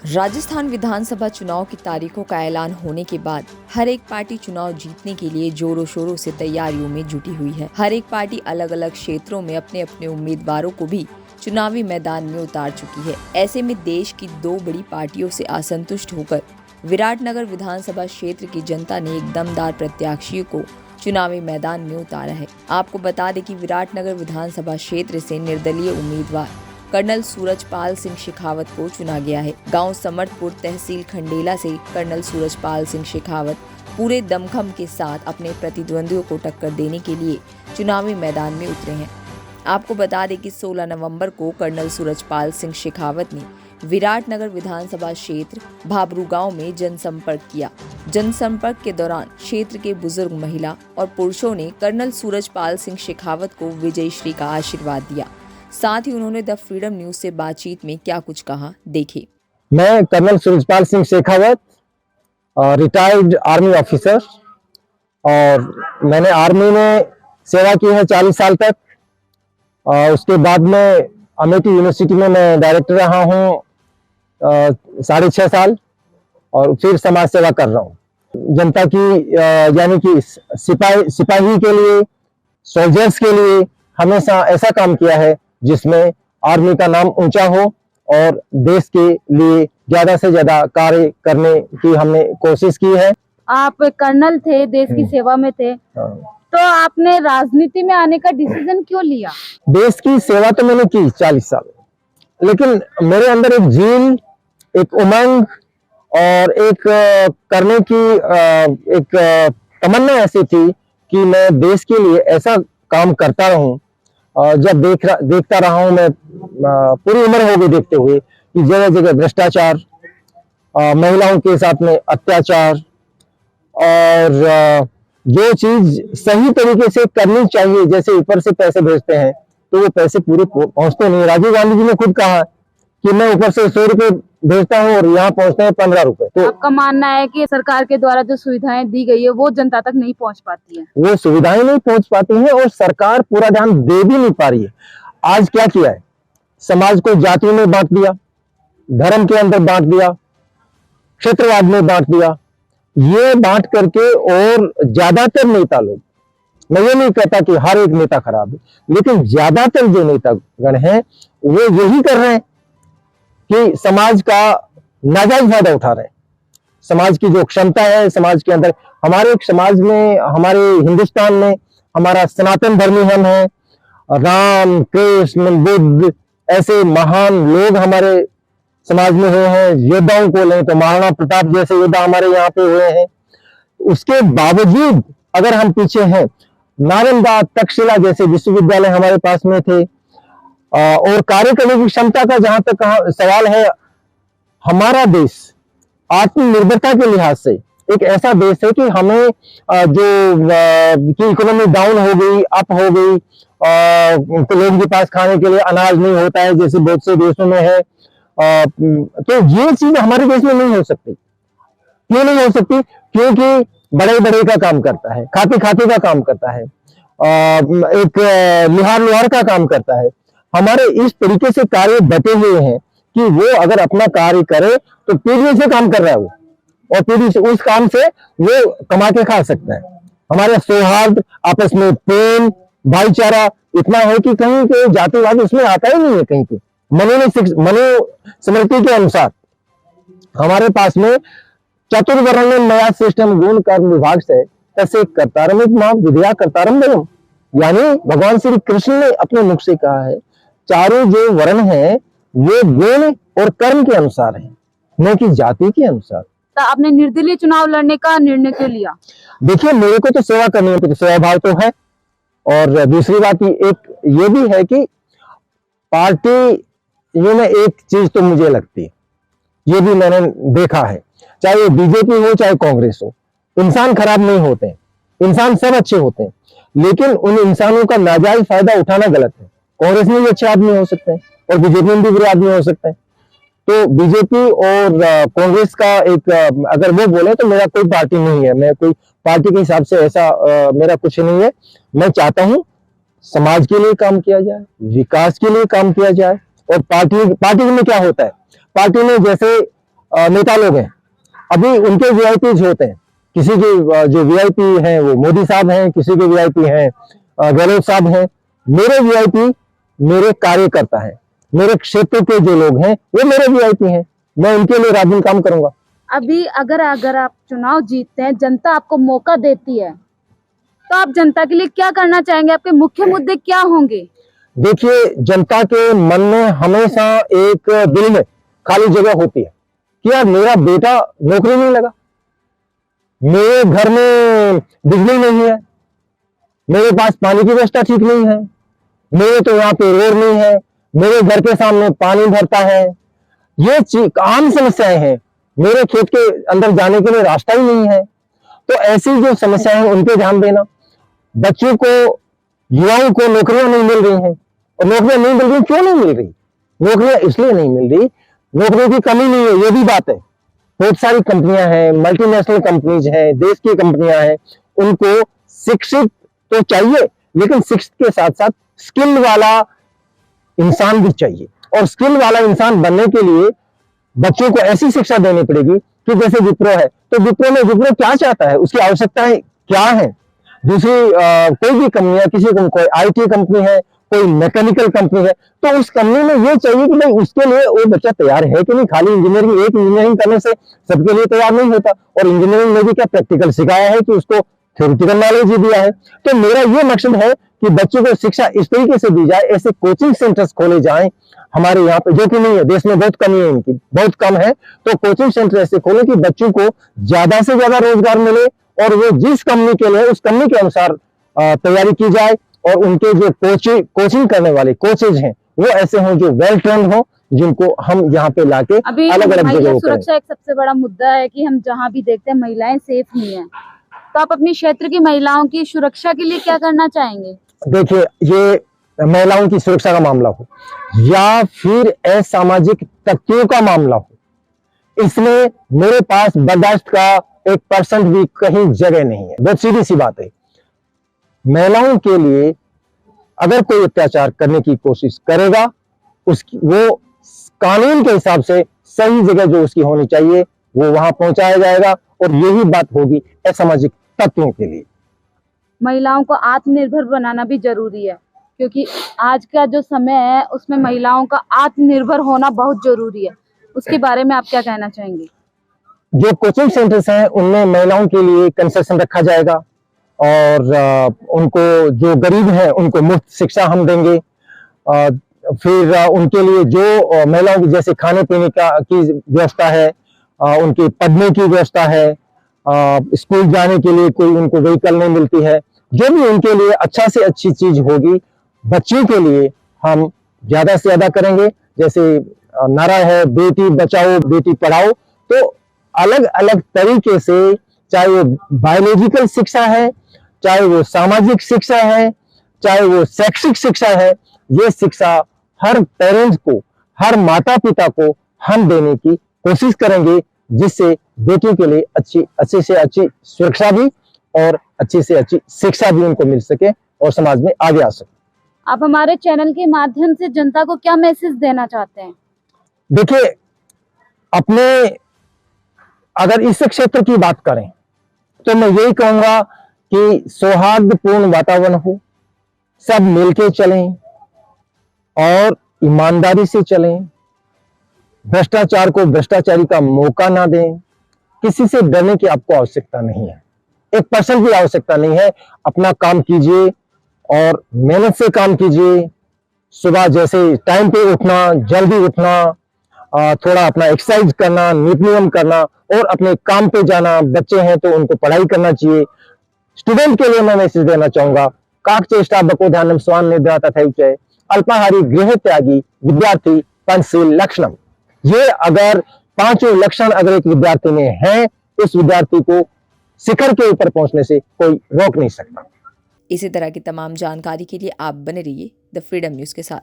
राजस्थान विधानसभा चुनाव की तारीखों का ऐलान होने के बाद हर एक पार्टी चुनाव जीतने के लिए जोरों शोरों से तैयारियों में जुटी हुई है। हर एक पार्टी अलग अलग क्षेत्रों में अपने अपने उम्मीदवारों को भी चुनावी मैदान में उतार चुकी है। ऐसे में देश की दो बड़ी पार्टियों से असंतुष्ट होकर विराटनगर विधानसभा क्षेत्र की जनता ने एक दमदार प्रत्याशी को चुनावी मैदान में उतारा है। आपको बता दें कि विराटनगर विधानसभा क्षेत्र से निर्दलीय उम्मीदवार कर्नल सूरजपाल सिंह शेखावत को चुना गया है। गांव समर्थपुर तहसील खंडेला से कर्नल सूरजपाल सिंह शेखावत पूरे दमखम के साथ अपने प्रतिद्वंदियों को टक्कर देने के लिए चुनावी मैदान में उतरे हैं। आपको बता दें कि 16 नवंबर को कर्नल सूरजपाल सिंह शेखावत ने विराटनगर विधानसभा क्षेत्र भाबरू गांव में जनसंपर्क किया। जनसंपर्क के दौरान क्षेत्र के बुजुर्ग महिला और पुरुषों ने कर्नल सूरजपाल सिंह शेखावत को विजयश्री का आशीर्वाद दिया। साथ ही उन्होंने द फ्रीडम न्यूज से बातचीत में क्या कुछ कहा, देखिए। मैं colonel Surajpal Singh Shekhawat, retired army officer, और मैंने आर्मी में सेवा की है 40 साल तक। उसके बाद में अमेठी यूनिवर्सिटी में मैं डायरेक्टर रहा हूँ 6.5 साल, और फिर समाज सेवा कर रहा हूँ। जनता की यानी कि सिपाही के लिए, सोल्जर्स के लिए हमेशा ऐसा काम किया है जिसमें आर्मी का नाम ऊंचा हो और देश के लिए ज्यादा से ज्यादा कार्य करने की हमने कोशिश की है। आप कर्नल थे, देश की सेवा में थे, तो आपने राजनीति में आने का डिसीजन क्यों लिया? देश की सेवा तो मैंने की 40 साल, लेकिन मेरे अंदर एक जील, एक उमंग और एक करने की एक तमन्ना ऐसी थी कि मैं देश के लिए ऐसा काम करता रहूं। जब देखता रहा हूं मैं, पूरी उम्र हो गई देखते हुए कि जगह जगह भ्रष्टाचार, महिलाओं के साथ में अत्याचार, और जो चीज सही तरीके से करनी चाहिए, जैसे ऊपर से पैसे भेजते हैं तो वो पैसे पूरे पहुंचते नहीं। राजीव गांधी जी ने खुद कहा कि मैं ऊपर से 100 रुपए भेजता हूँ और यहाँ पहुंचते हैं 15 रुपए। तो आपका मानना है कि सरकार के द्वारा जो सुविधाएं दी गई है वो जनता तक नहीं पहुंच पाती है? वो सुविधाएं नहीं पहुंच पाती हैं और सरकार पूरा ध्यान दे भी नहीं पा रही है। आज क्या किया है, समाज को जातियों में बांट दिया, धर्म के अंदर बांट दिया, क्षेत्रवाद में बांट दिया। ये बांट करके, और ज्यादातर नेता लोग, मैं ये नहीं कहता कि हर एक नेता खराब है, लेकिन ज्यादातर जो नेतागण हैं वो यही कर रहे हैं कि समाज का नाजायज फायदा उठा रहे हैं। समाज की जो क्षमता है समाज के अंदर, हमारे समाज में, हमारे हिंदुस्तान में हमारा सनातन धर्मी हम है, राम, कृष्ण, बुद्ध, ऐसे महान लोग हमारे समाज में हुए हैं। योद्धाओं को लें तो महाराणा प्रताप जैसे योद्धा हमारे यहाँ पे हुए हैं। उसके बावजूद अगर हम पीछे हैं, नालंदा, तक्षशिला जैसे विश्वविद्यालय हमारे पास में थे। और कार्य करने की क्षमता का जहां तक सवाल है, हमारा देश आत्मनिर्भरता के लिहाज से एक ऐसा देश है कि हमें जो इकोनॉमी डाउन हो गई, अप हो गई, तो लोगों के पास खाने के लिए अनाज नहीं होता है जैसे बहुत से देशों में है। तो ये चीज हमारे देश में नहीं हो सकती। क्यों नहीं हो सकती? क्योंकि बड़े बड़े का काम करता है, खाते खाते का काम करता है, एक लिहार लुहार का काम करता है। हमारे इस तरीके से कार्य बटे हुए हैं कि वो अगर अपना कार्य करे तो पीढ़ी से काम कर रहा है वो, और पीढ़ी से उस काम से वो कमा के खा सकता है। हमारे सौहार्द, आपस में प्रेम, भाईचारा इतना है कि कहीं के जातिवाद उसमें आता ही नहीं है। कहीं पे मनुस्मृति के अनुसार हमारे पास में चतुर्वर्ण नया सिस्टम गुण कर्म विभाग से तसे कर्तारम विद्या कर्तारम दयम, यानी भगवान श्री कृष्ण ने अपने मुख से कहा है, चारों जो वर्ण है वो गुण और कर्म के अनुसार है, न कि जाति के अनुसार। तो आपने निर्दलीय चुनाव लड़ने का निर्णय क्यों लिया? देखिए, मेरे को तो सेवा करनी है, तो सेवा भाव तो है। और दूसरी बात ये भी है कि पार्टी ये में एक चीज तो मुझे लगती है, ये भी मैंने देखा है, चाहे वो बीजेपी हो चाहे कांग्रेस हो, इंसान खराब नहीं होते हैं, इंसान सब अच्छे होते हैं, लेकिन उन इंसानों का नाजायज फायदा उठाना गलत है। कांग्रेस में भी अच्छे आदमी हो सकते हैं और बीजेपी में भी बुरे आदमी हो सकते हैं। तो बीजेपी और कांग्रेस का एक, अगर वो बोले तो मेरा कोई पार्टी नहीं है, मैं कोई पार्टी के हिसाब से ऐसा मेरा कुछ नहीं है। मैं चाहता हूं समाज के लिए काम किया जाए, विकास के लिए काम किया जाए। और पार्टी में क्या होता है, पार्टी में जैसे नेता लोग हैं, अभी उनके वीआईपी होते हैं। किसी के जो वीआईपी हैं वो मोदी साहब हैं, किसी के वीआईपी हैं गहलोत साहब हैं। मेरे वीआईपी मेरे कार्यकर्ता हैं, मेरे क्षेत्र के जो लोग हैं वो मेरे वीआईपी हैं। मैं उनके लिए रात दिन काम करूंगा। अभी अगर आप चुनाव जीतते हैं, जनता आपको मौका देती है, तो आप जनता के लिए क्या करना चाहेंगे? आपके मुख्य मुद्दे क्या होंगे? देखिए, जनता के मन में हमेशा एक दिल में खाली जगह होती है कि यार मेरा बेटा नौकरी नहीं लगा, मेरे घर में बिजली नहीं है, मेरे पास पानी की व्यवस्था ठीक नहीं है, मेरे तो यहाँ पे रोड नहीं है, मेरे घर के सामने पानी भरता है। ये आम समस्याएं हैं। मेरे खेत के अंदर जाने के लिए रास्ता ही नहीं है। तो ऐसी जो समस्याएं हैं उन पे ध्यान देना। बच्चों को, युवाओं को नौकरियां नहीं मिल रही हैं, और नौकरियां नहीं मिल रही, क्यों नहीं मिल रही? नौकरियां इसलिए नहीं मिल रही, नौकरियों की कमी नहीं है, ये भी बात है। बहुत सारी कंपनियां हैं, मल्टीनेशनल कंपनीज हैं, देश की कंपनियां हैं, उनको शिक्षित तो चाहिए, लेकिन शिक्षित के साथ साथ स्किल वाला इंसान भी चाहिए। और स्किल वाला इंसान बनने के लिए बच्चों को ऐसी शिक्षा देनी पड़ेगी कि जैसे विप्रो है, तो विप्रो क्या चाहता है, उसकी आवश्यकताएं क्या है। दूसरी कोई भी कंपनी, किसी को कोई आईटी कंपनी है, कोई मैकेनिकल कंपनी है, तो उस कंपनी में ये चाहिए कि भाई उसके लिए वो बच्चा तैयार है कि नहीं। खाली इंजीनियरिंग, एक इंजीनियरिंग करने से सबके लिए तैयार नहीं होता। और इंजीनियरिंग में भी क्या प्रैक्टिकल सिखाया है कि उसको थ्योरेटिकल नॉलेज भी दिया है। तो मेरा ये मकसद है कि बच्चों को शिक्षा इस तरीके से दी जाए, ऐसे कोचिंग सेंटर्स खोले जाएं हमारे यहाँ पे, जो कि नहीं है, देश में बहुत कमी है, इनकी बहुत कम है। तो कोचिंग सेंटर ऐसे खोले कि बच्चों को ज्यादा से ज्यादा रोजगार मिले, और वो जिस कंपनी के लिए उस कंपनी के अनुसार तैयारी की जाए। और उनके जो कोचिंग करने वाले कोचेज हैं वो ऐसे हों जो वेल ट्रेंड हो, जिनको हम यहाँ पे लाके अभी अलग अलग महिला जगहों सुरक्षा एक सबसे बड़ा मुद्दा है कि हम जहाँ भी देखते हैं महिलाएं सेफ नहीं है। तो आप अपनी क्षेत्र की महिलाओं की सुरक्षा के लिए क्या करना चाहेंगे? देखिए, ये महिलाओं की सुरक्षा का मामला हो या फिर असामाजिक तत्वों का मामला हो, इसमें मेरे पास बर्दाश्त का 1% भी कहीं जगह नहीं है। बहुत सीधी सी बात है। महिलाओं के लिए अगर कोई अत्याचार करने की कोशिश करेगा, उसकी वो कानून के हिसाब से सही जगह जो उसकी होनी चाहिए वो वहां पहुंचाया जाएगा। और यही बात होगी असामाजिक तत्वों के लिए। महिलाओं को आत्मनिर्भर बनाना भी जरूरी है, क्योंकि आज का जो समय है उसमें महिलाओं का आत्मनिर्भर होना बहुत जरूरी है। उसके बारे में आप क्या कहना चाहेंगे? जो कोचिंग सेंटर्स हैं उनमें महिलाओं के लिए कंसेशन रखा जाएगा, और उनको, जो गरीब हैं उनको मुफ्त शिक्षा हम देंगे। फिर उनके लिए जो महिलाओं की जैसे खाने पीने की व्यवस्था है, उनकी पढ़ने की व्यवस्था है, स्कूल जाने के लिए कोई उनको व्हीकल नहीं मिलती है, जो भी उनके लिए अच्छा से अच्छी चीज होगी बच्चों के लिए हम ज्यादा से ज्यादा करेंगे। जैसे नारा है बेटी बचाओ बेटी पढ़ाओ, तो अलग अलग तरीके से, चाहे वो बायोलॉजिकल शिक्षा है, चाहे वो सामाजिक शिक्षा है, चाहे वो शैक्षिक शिक्षा है, ये शिक्षा हर पेरेंट्स को, हर माता पिता को हम देने की कोशिश करेंगे, जिससे बेटियों के लिए अच्छी से अच्छी सुरक्षा भी और अच्छी से अच्छी शिक्षा भी उनको मिल सके और समाज में आगे आ सके। आप हमारे चैनल के माध्यम से जनता को क्या मैसेज देना चाहते हैं? देखिए, अपने अगर इस क्षेत्र की बात करें तो मैं यही कहूंगा कि सौहार्दपूर्ण वातावरण हो, सब मिलके चलें और ईमानदारी से चलें, भ्रष्टाचार को भ्रष्टाचारी का मौका ना दें। किसी से डरने की आपको आवश्यकता नहीं है, 1% की आवश्यकता नहीं है। अपना काम कीजिए और मेहनत से काम कीजिए। सुबह जैसे टाइम पे उठना, जल्दी उठना, थोड़ा अपना एक्सरसाइज करना, नित नियम करना और अपने काम पे जाना। बच्चे हैं तो उनको पढ़ाई करना चाहिए। स्टूडेंट के लिए मैं मैसेज देना चाहूंगा, काकचेष्टा बको ध्यानम स्वान निद्रा तथैव अल्पाहारी गृह त्यागी विद्यार्थी पंचशील लक्षणम। ये अगर पांचों लक्षण अगर एक विद्यार्थी में है, उस विद्यार्थी को शिखर के ऊपर पहुंचने से कोई रोक नहीं सकता। इसी तरह की तमाम जानकारी के लिए आप बने रहिए द फ्रीडम न्यूज के साथ।